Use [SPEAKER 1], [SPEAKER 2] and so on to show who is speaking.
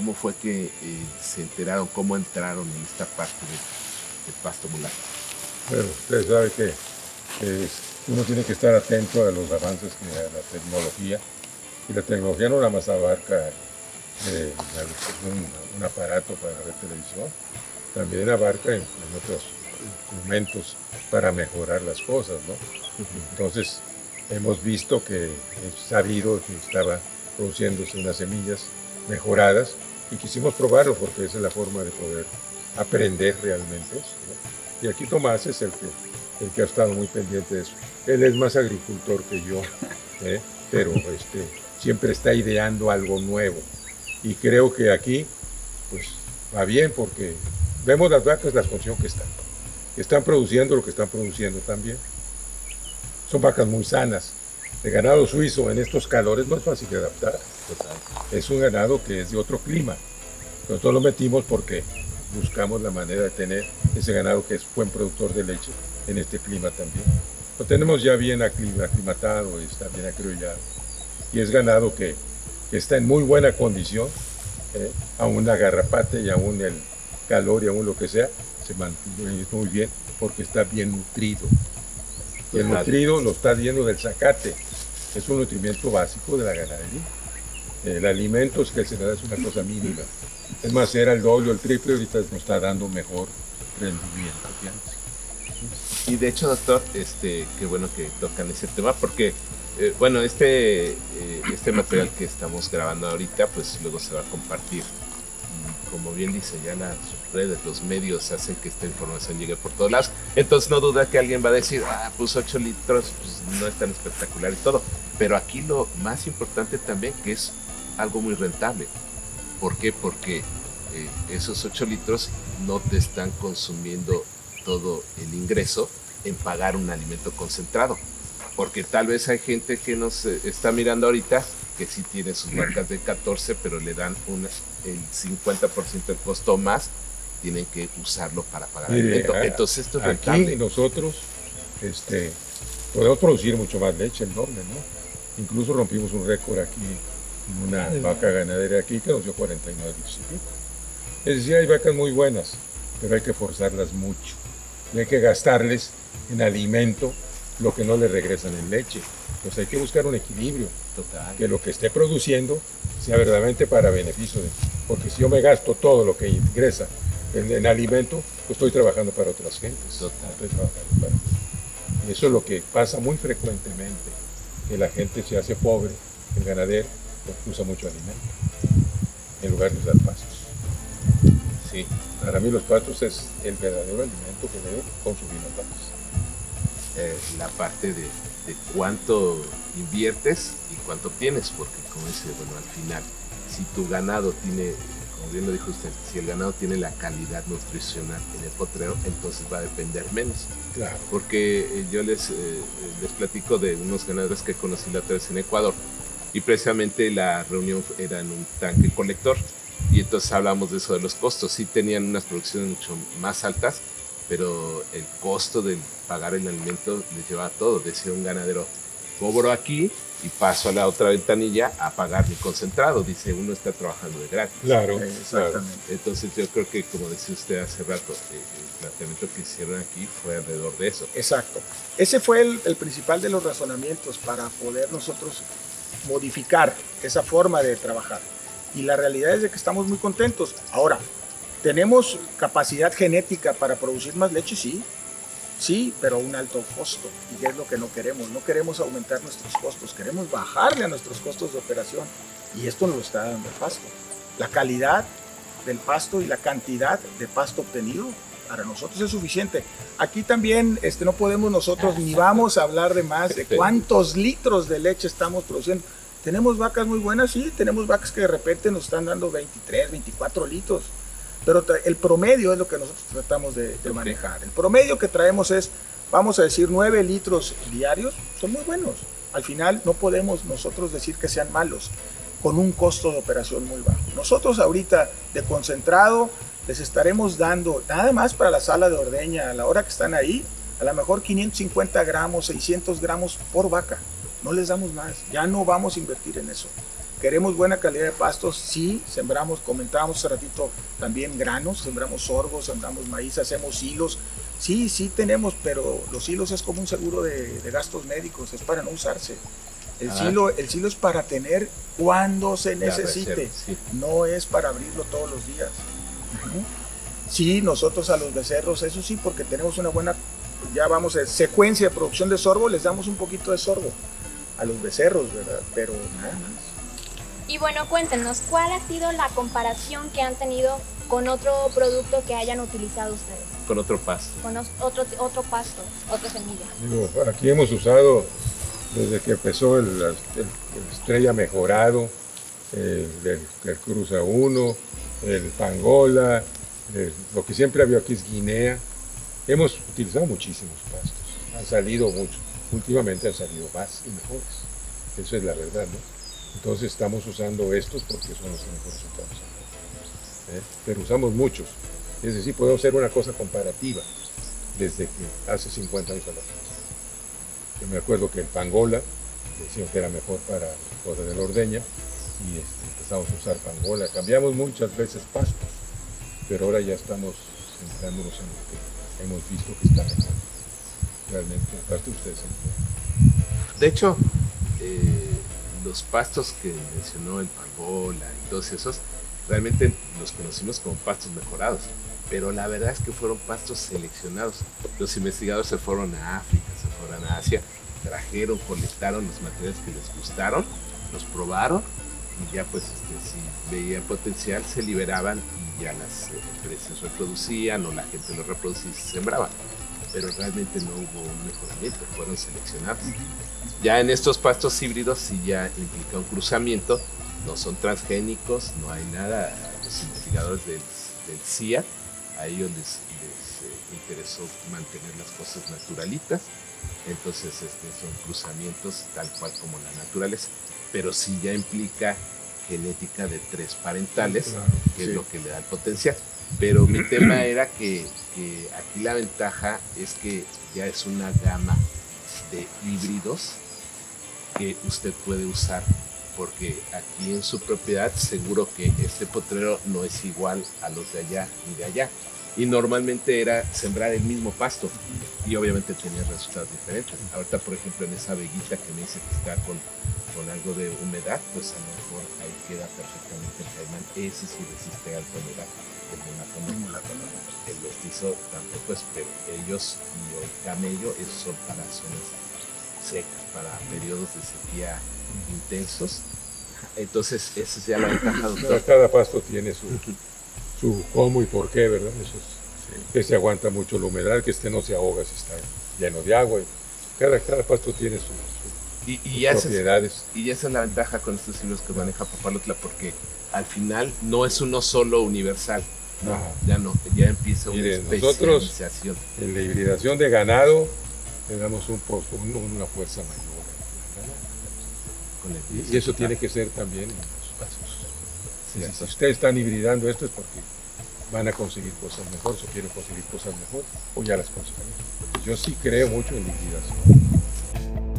[SPEAKER 1] cómo fue que se enteraron, cómo entraron en esta parte del pasto mulato.
[SPEAKER 2] Bueno, usted sabe que uno tiene que estar atento a los avances de la tecnología, y la tecnología no nada más abarca un aparato para ver televisión, también abarca en otros instrumentos para mejorar las cosas, ¿no? Entonces, hemos visto que es sabido que estaba produciéndose unas semillas mejoradas y quisimos probarlo porque esa es la forma de poder aprender realmente eso, ¿no? Y aquí Tomás es el que ha estado muy pendiente de eso. Él es más agricultor que yo, pero siempre está ideando algo nuevo. Y creo que aquí pues va bien porque vemos las vacas, la condición que están produciendo lo que están produciendo también. Son vacas muy sanas. El ganado suizo en estos calores no es fácil de adaptar. Es un ganado que es de otro clima. Nosotros lo metimos porque buscamos la manera de tener ese ganado que es buen productor de leche en este clima también. Lo tenemos ya bien aclimatado, está bien acriollado. Y es ganado que está en muy buena condición, aún la garrapata y aún el calor y aún lo que sea, se mantiene muy bien porque está bien nutrido. Y el nutrido lo está viendo del zacate, es un nutrimiento básico de la ganadería. El alimento que se le da es una cosa mínima. Es más, era el doble o el triple, ahorita nos está dando mejor rendimiento que antes.
[SPEAKER 1] Y de hecho, doctor, qué bueno que tocan ese tema, porque este material que estamos grabando ahorita, pues luego se va a compartir. Y como bien dice, ya las redes, los medios hacen que esta información llegue por todos lados. Entonces no duda que alguien va a decir, pues 8 litros, pues no es tan espectacular y todo. Pero aquí lo más importante también, que es algo muy rentable. ¿Por qué? Porque esos 8 litros no te están consumiendo todo el ingreso en pagar un alimento concentrado. Porque tal vez hay gente que nos está mirando ahorita que sí tiene sus vacas de 14, pero le dan el 50% del costo más, tienen que usarlo para pagar alimento. Entonces esto es rentable.
[SPEAKER 2] Aquí nosotros podemos producir mucho más leche, el doble, ¿no? Incluso rompimos un récord aquí en una vaca ganadera aquí que nos dio 49 litros y pico. Es decir, hay vacas muy buenas, pero hay que forzarlas mucho. Y hay que gastarles en alimento lo que no les regresan en leche. Pues hay que buscar un equilibrio.
[SPEAKER 1] Total.
[SPEAKER 2] Que lo que esté produciendo sea verdaderamente para beneficio porque si yo me gasto todo lo que ingresa en alimento, pues estoy trabajando para otras gentes.
[SPEAKER 1] Total.
[SPEAKER 2] Y eso es lo que pasa muy frecuentemente, que la gente se hace pobre, el ganadero porque usa mucho alimento en lugar de usar pastos.
[SPEAKER 1] Sí.
[SPEAKER 2] Para mí los pastos es el verdadero alimento que debe consumir los pastos.
[SPEAKER 1] La parte de cuánto inviertes y cuánto obtienes, porque como dice, bueno, al final, si tu ganado tiene, como bien lo dijo usted, si el ganado tiene la calidad nutricional en el potrero, entonces va a depender menos.
[SPEAKER 2] Claro.
[SPEAKER 1] Porque yo les platico de unos ganaderos que conocí la otra vez en Ecuador, y precisamente la reunión era en un tanque colector, y entonces hablamos de eso, de los costos. Sí tenían unas producciones mucho más altas, pero el costo de pagar el alimento les llevaba todo. Decía un ganadero, cobro aquí y paso a la otra ventanilla a pagar mi concentrado. Dice, uno está trabajando de gratis.
[SPEAKER 2] Claro,
[SPEAKER 3] exactamente.
[SPEAKER 1] Entonces yo creo que, como decía usted hace rato, el planteamiento que hicieron aquí fue alrededor de eso.
[SPEAKER 3] Exacto. Ese fue el principal de los razonamientos para poder nosotros modificar esa forma de trabajar. Y la realidad es de que estamos muy contentos. Ahora, ¿tenemos capacidad genética para producir más leche? Sí, pero a un alto costo. ¿Y qué es lo que no queremos? No queremos aumentar nuestros costos, queremos bajarle a nuestros costos de operación. Y esto nos lo está dando el pasto. La calidad del pasto y la cantidad de pasto obtenido para nosotros es suficiente. Aquí también no podemos nosotros ni vamos a hablar de más de cuántos litros de leche estamos produciendo. Tenemos vacas muy buenas, sí, tenemos vacas que de repente nos están dando 23, 24 litros. Pero el promedio es lo que nosotros tratamos de manejar. El promedio que traemos es, vamos a decir, 9 litros diarios, son muy buenos. Al final no podemos nosotros decir que sean malos, con un costo de operación muy bajo. Nosotros ahorita de concentrado les estaremos dando, nada más para la sala de ordeña, a la hora que están ahí, a lo mejor 550 gramos, 600 gramos por vaca. No les damos más, ya no vamos a invertir en eso. queremos buena calidad de pastos, sí, sembramos, comentábamos hace ratito, también granos, sembramos sorgo, sembramos maíz, hacemos hilos. Sí, sí tenemos, pero los hilos es como un seguro de gastos médicos, es para no usarse. El silo es para tener cuando se necesite,
[SPEAKER 1] reserva, sí.
[SPEAKER 3] no es para abrirlo todos los días. Sí, nosotros a los becerros, eso sí, porque tenemos una buena, ya vamos a secuencia de producción de sorgo, les damos un poquito de sorgo a los becerros, ¿verdad? Pero nada más.
[SPEAKER 4] Y bueno, cuéntenos, ¿cuál ha sido la comparación que han tenido con otro producto que hayan utilizado ustedes?
[SPEAKER 1] Con otro pasto.
[SPEAKER 4] Con otro pasto, otra semilla.
[SPEAKER 2] Digo, aquí hemos usado, desde que empezó el Estrella Mejorado, el Cruza 1, el Pangola, lo que siempre había aquí es Guinea. Hemos utilizado muchísimos pastos, han salido muchos, últimamente han salido más y mejores, eso es la verdad, ¿no? Entonces estamos usando estos porque son los que mejor resultados han. Pero usamos muchos, es decir, podemos hacer una cosa comparativa desde que hace 50 años a la fecha. Yo me acuerdo que el Pangola decían que era mejor para cosas de la ordeña y empezamos a usar Pangola, cambiamos muchas veces pastos, pero ahora ya estamos centrándonos en lo que hemos visto que está mejor. Realmente, el pasto ustedes entienden.
[SPEAKER 1] De hecho, los pastos que mencionó el Pangola y todos esos, realmente los conocimos como pastos mejorados, pero la verdad es que fueron pastos seleccionados. Los investigadores se fueron a África, se fueron a Asia, trajeron, colectaron los materiales que les gustaron, los probaron y ya pues si veían potencial se liberaban y ya las empresas reproducían o la gente los reproducía y se sembraban. Pero realmente no hubo un mejoramiento, fueron seleccionados. Ya en estos pastos híbridos sí ya implica un cruzamiento, no son transgénicos, no hay nada. Los investigadores del CIA, a ellos les interesó mantener las cosas naturalitas, entonces son cruzamientos tal cual como la naturaleza, pero sí ya implica genética de 3 parentales,
[SPEAKER 2] Claro,
[SPEAKER 1] que
[SPEAKER 2] sí.
[SPEAKER 1] es lo que le da el potencial. Pero mi tema era que aquí la ventaja es que ya es una gama de híbridos que usted puede usar, porque aquí en su propiedad seguro que este potrero no es igual a los de allá ni de allá. Y normalmente era sembrar el mismo pasto y obviamente tenía resultados diferentes. Ahorita, por ejemplo, en esa veguita que me dice que está con algo de humedad, pues a lo mejor ahí queda perfectamente el caimán. Ese sí resiste alta humedad. El mulato no. El mestizo tampoco es, pero ellos y el camello, esos son para zonas secas, para periodos de sequía intensos. Entonces, esa es ya la ventaja, doctor.
[SPEAKER 2] Cada pasto tiene su cómo y por qué, ¿verdad? Eso es, que se aguanta mucho la humedad, que no se ahoga si está lleno de agua. Cada pasto tiene sus
[SPEAKER 1] Y esa
[SPEAKER 2] propiedades.
[SPEAKER 1] es la ventaja con estos hilos que maneja Papalotla, porque al final no es uno solo universal. No,
[SPEAKER 2] Ajá.
[SPEAKER 1] ya empieza una
[SPEAKER 2] Miren, nosotros
[SPEAKER 1] especialización.
[SPEAKER 2] en la hibridación de ganado le damos una fuerza mayor.
[SPEAKER 1] Con el
[SPEAKER 2] Y eso tiene que ser también en los pasos.
[SPEAKER 1] Sí,
[SPEAKER 2] Si ustedes están hibridando esto es porque van a conseguir cosas mejores o quieren conseguir cosas mejores o ya las consiguieron. Yo sí creo mucho en la hibridación.